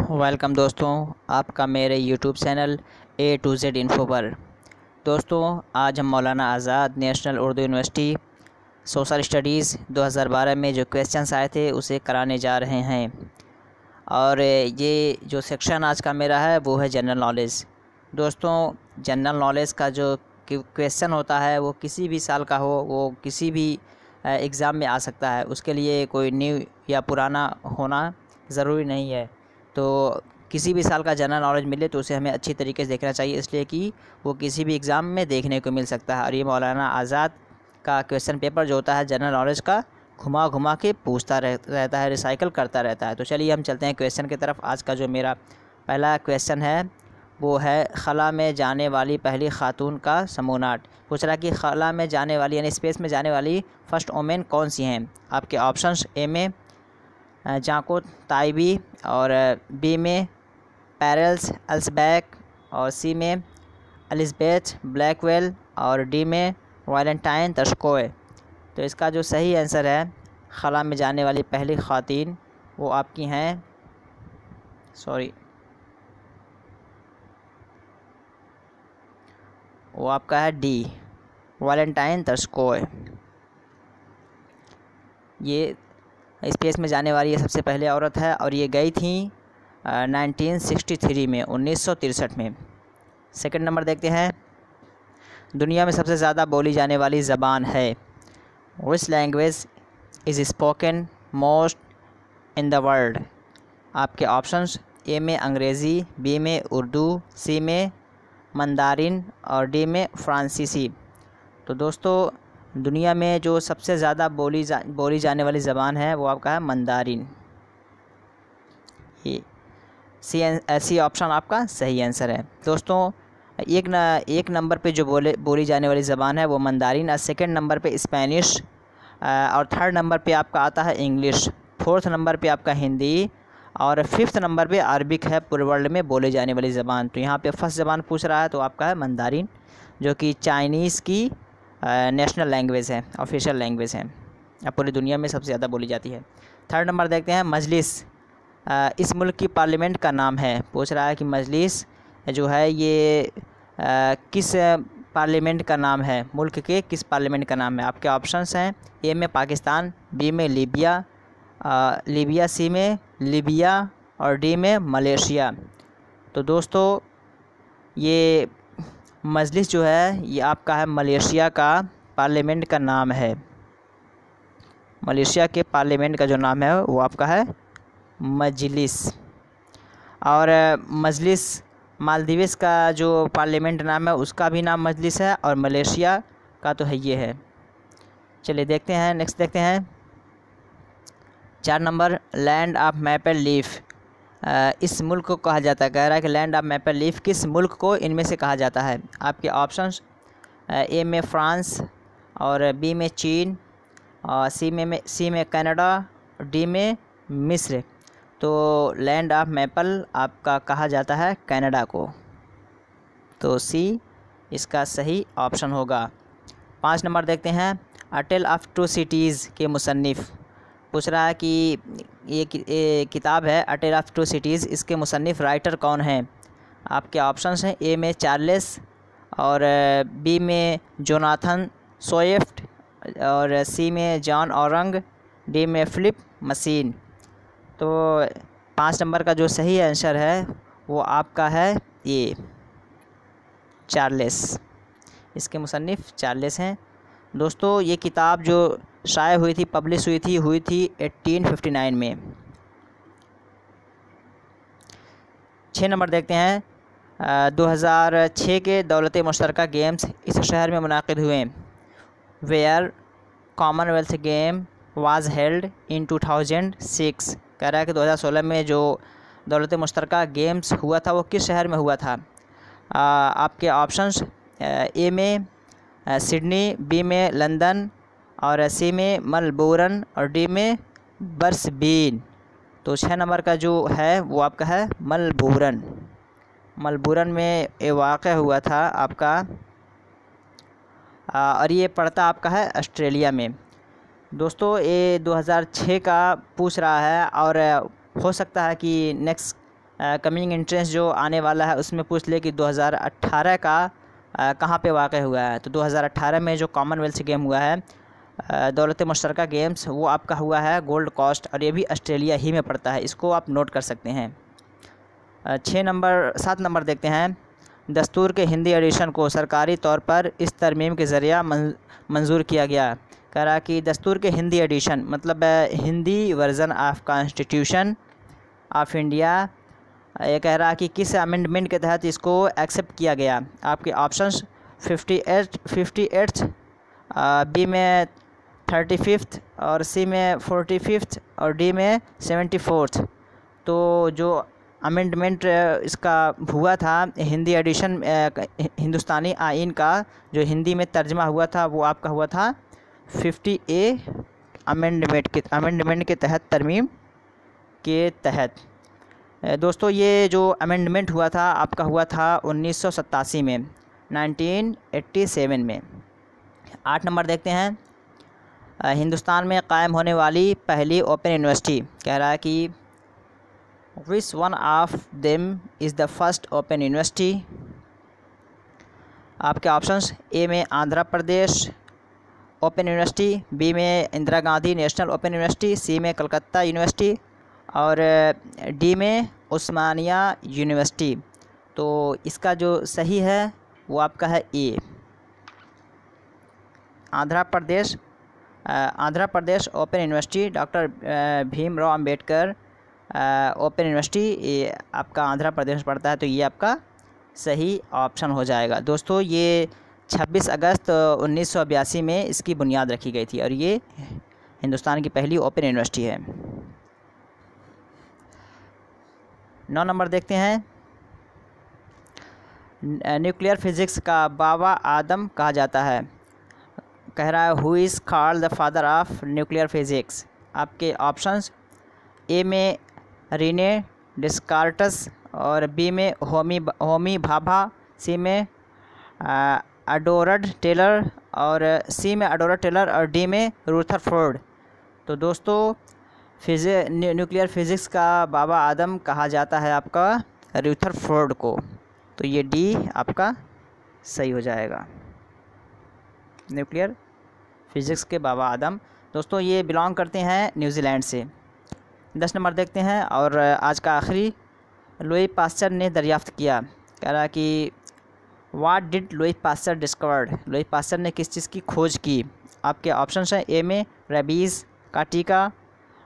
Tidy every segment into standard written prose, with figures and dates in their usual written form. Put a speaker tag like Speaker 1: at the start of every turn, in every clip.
Speaker 1: Welcome दोस्तों, आपका मेरे YouTube channel A to Z info पर। दोस्तों, आज हम Maulana Azad National Urdu University social studies 2012 में जो क्वेश्चंस आए थे उसे कराने जा रहे हैं। और ये जो सेक्शन आज का मेरा है वो है जनरल नॉलेज। दोस्तों, जनरल नॉलेज का जो क्वेश्चन होता है वो किसी भी साल का हो, वो किसी भी एग्ज़ाम में आ सकता है। उसके लिए कोई न्यू या पुराना होना ज़रूरी नहीं है। तो किसी भी साल का जनरल नॉलेज मिले तो उसे हमें अच्छी तरीके से देखना चाहिए, इसलिए कि वो किसी भी एग्ज़ाम में देखने को मिल सकता है। और ये मौलाना आज़ाद का क्वेश्चन पेपर जो होता है जनरल नॉलेज का, घुमा घुमा के पूछता रहता है, रिसाइकल करता रहता है। तो चलिए हम चलते हैं क्वेश्चन की तरफ। आज का जो मेरा पहला क्वेश्चन है वो है खला में जाने वाली पहली खातून का समूनाट। पूछ रहा कि खला में जाने वाली यानी स्पेस में जाने वाली फ़र्स्ट वोमेन कौन सी हैं। आपके ऑप्शंस ए में जाको ताइबी, और बी में पैरल्स अल्सबैक, और सी में एलिज़ाबेथ ब्लैकवेल, और डी में वैलेंटाइन तस्कोए। तो इसका जो सही आंसर है खला में जाने वाली पहली ख़ातीन वो आपकी हैं, वो आपका है डी, वैलेंटाइन तस्कोए। ये स्पेस में जाने वाली ये सबसे पहले औरत है और ये गई थी 1963 में, 1963 में। सेकंड नंबर देखते हैं, दुनिया में सबसे ज़्यादा बोली जाने वाली ज़बान है। Which language is spoken most in the world. आपके ऑप्शंस ए में अंग्रेज़ी, बी में उर्दू, सी में मंदारिन, और डी में फ्रांसीसी। तो दोस्तों, दुनिया में जो सबसे ज़्यादा बोली जाने वाली ज़बान है वो आपका है मंदारिन। ये सी ऑप्शन आपका सही आंसर है। दोस्तों, एक नंबर पे जो बोली जाने वाली ज़बान है वो मंदारिन, और सेकंड नंबर पे स्पेनिश, और थर्ड नंबर पे आपका आता है इंग्लिश, फोर्थ नंबर पे आपका हिंदी, और फिफ्थ नंबर पे अरबिक है पूरे वर्ल्ड में बोले जाने वाली ज़बान। तो यहाँ पे फर्स्ट ज़बान पूछ रहा है तो आपका है मंदारिन, जो कि चाइनीज़ की नेशनल लैंग्वेज है, ऑफिशियल लैंग्वेज है, अब पूरी दुनिया में सबसे ज़्यादा बोली जाती है। थर्ड नंबर देखते हैं, मजलिस इस मुल्क की पार्लियामेंट का नाम है। पूछ रहा है कि मजलिस जो है ये किस पार्लियामेंट का नाम है, मुल्क के किस पार्लियामेंट का नाम है। आपके ऑप्शंस हैं ए में पाकिस्तान, बी में लीबिया, सी में लीबिया, और डी में मलेशिया। तो दोस्तों, ये मजलिस जो है ये आपका है मलेशिया का पार्लियामेंट का नाम है। मलेशिया के पार्लियामेंट का जो नाम है वो आपका है मजलिस। और मजलिस मालदीव्स का जो पार्लियामेंट नाम है उसका भी नाम मजलिस है, और मलेशिया का तो है ये है। चलिए देखते हैं, नेक्स्ट देखते हैं 4 number, land of maple leaf इस मुल्क को कहा जाता है। कह रहा है कि लैंड ऑफ मैपल लीफ किस मुल्क को इनमें से कहा जाता है। आपके ऑप्शंस ए में फ्रांस, और बी में चीन, और सी में कनाडा, डी में मिस्र। तो लैंड ऑफ मैपल आपका कहा जाता है कनाडा को, तो सी इसका सही ऑप्शन होगा। 5 नंबर देखते हैं, अ टेल ऑफ टू सिटीज़ के मुसन्निफ़। पूछ रहा है कि ये किताब है अ टेल ऑफ टू सिटीज़, इसके मुसन्निफ़ राइटर कौन हैं। आपके ऑप्शंस हैं ए में चार्ल्स, और बी में जोनाथन सोएफ्ट, और सी में जॉन औरंग, डी में फिलिप मसीन। तो 5 नंबर का जो सही आंसर है वो आपका है ए, चार्ल्स। इसके मुसन्निफ़ चार्ल्स हैं। दोस्तों, ये किताब जो शाये हुई थी, पब्लिश हुई थी 1859 में। 6 नंबर देखते हैं, 2006 के दौलत मुश्तरका गेम्स इस शहर में मुनाकिद हुए। Where commonwealth game was held in 2006। कह रहा है कि 2016 में जो दौलत मुश्तरका गेम्स हुआ था वो किस शहर में हुआ था। आपके ऑप्शंस ए में सिडनी, बी में लंदन, और सी में मेलबोर्न, और डी में ब्रिस्बेन। तो 6 नंबर का जो है वो आपका है मेलबोर्न। मेलबोर्न में ये वाक़या हुआ था आपका, और ये पड़ता आपका है ऑस्ट्रेलिया में। दोस्तों, ये 2006 का पूछ रहा है, और हो सकता है कि नेक्स्ट कमिंग एंट्रेंस जो आने वाला है उसमें पूछ ले कि 2018 का कहाँ पे वाक़ हुआ है। तो 2018 में जो कॉमनवेल्थ गेम हुआ है दौलत मुश्तरका गेम्स, वो आपका हुआ है गोल्ड कोस्ट, और ये भी ऑस्ट्रेलिया ही में पड़ता है। इसको आप नोट कर सकते हैं। 7 नंबर देखते हैं। दस्तूर के हिंदी एडिशन को सरकारी तौर पर इस तरमीम के ज़रिया मंजूर किया गया। कह रहा कि दस्तूर के हिंदी एडिशन मतलब Hindi version of constitution of India, ये कह रहा कि किस अमेंडमेंट के तहत इसको एक्सेप्ट किया गया। आपके ऑप्शंस 58 बी में 35 और सी में 45 और डी में 74। तो जो अमेंडमेंट इसका हुआ था हिंदी एडिशन हिंदुस्तानी आइन का जो हिंदी में तर्जमा हुआ था वो आपका हुआ था 50A अमेंडमेंट के तहत, तरमीम के तहत। दोस्तों ये जो अमेंडमेंट हुआ था आपका हुआ था 1987 में, 1987 में। 8 नंबर देखते हैं। हिंदुस्तान में कायम होने वाली पहली ओपन यूनिवर्सिटी, कह रहा है कि which one of them is the first open university. आपके ऑप्शंस ए में Andhra Pradesh Open University, B में Indira Gandhi National Open University, C में कलकत्ता यूनिवर्सिटी और डी में उस्मानिया यूनिवर्सिटी। तो इसका जो सही है वो आपका है A, Andhra Pradesh Open University, doctor Bhimrao Ambedkar Open University, ये आपका आंध्र प्रदेश में पड़ता है। तो ये आपका सही ऑप्शन हो जाएगा। दोस्तों ये 26 अगस्त 1982 में इसकी बुनियाद रखी गई थी और ये हिंदुस्तान की पहली ओपन यूनिवर्सिटी है। 9 नंबर देखते हैं। न्यूक्लियर फिज़िक्स का बाबा आदम कहा जाता है। कह रहा है who is called the father of nuclear physics. आपके ऑप्शंस ए में रीने डिस्कार्टस और बी में होमी भाभा, सी में अडोरड टेलर और सी में अडोरड टेलर और डी में रुथरफोर्ड। तो दोस्तों न्यूक्लियर फिज़िक्स का बाबा आदम कहा जाता है आपका रुथरफोर्ड को। तो ये डी आपका सही हो जाएगा, न्यूक्लियर फिज़िक्स के बाबा आदम। दोस्तों ये बिलोंग करते हैं न्यूजीलैंड से। 10 नंबर देखते हैं और आज का आखिरी, लुई पास्चर ने दरियाफ़्त किया। कह रहा कि what did Louis Pasteur discovered. Louis Pasteur ने किस चीज़ की खोज की। आपके ऑप्शन हैं ए में रेबीज़ का टीका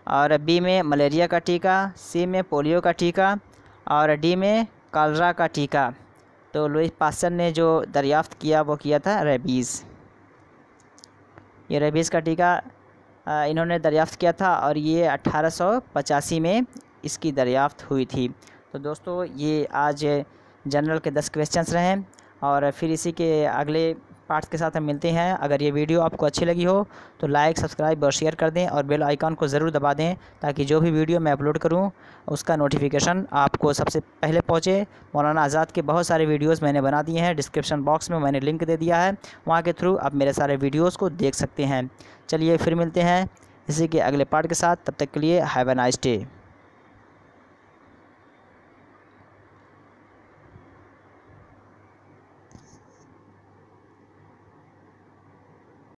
Speaker 1: और बी में मलेरिया का टीका, सी में पोलियो का टीका और डी में कॉलरा का टीका। तो लुई पास्चर ने जो दरियाफ़्त किया वो किया था रेबीज़। ये रेबीज़ का टीका इन्होंने दरियाफ़्त किया था और ये 1885 में इसकी दरियाफ़्त हुई थी। तो दोस्तों ये आज जनरल के 10 क्वेश्चंस रहे और फिर इसी के अगले पार्ट्स के साथ हम मिलते हैं। अगर ये वीडियो आपको अच्छी लगी हो तो लाइक, सब्सक्राइब और शेयर कर दें और बेल आइकन को ज़रूर दबा दें ताकि जो भी वीडियो मैं अपलोड करूं उसका नोटिफिकेशन आपको सबसे पहले पहुंचे। मौलाना आज़ाद के बहुत सारे वीडियोस मैंने बना दिए हैं, डिस्क्रिप्शन बॉक्स में मैंने लिंक दे दिया है, वहां के थ्रू आप मेरे सारे वीडियोज़ को देख सकते हैं। चलिए फिर मिलते हैं इसी के अगले पार्ट के साथ, तब तक के लिए हैव अ नाइस डे।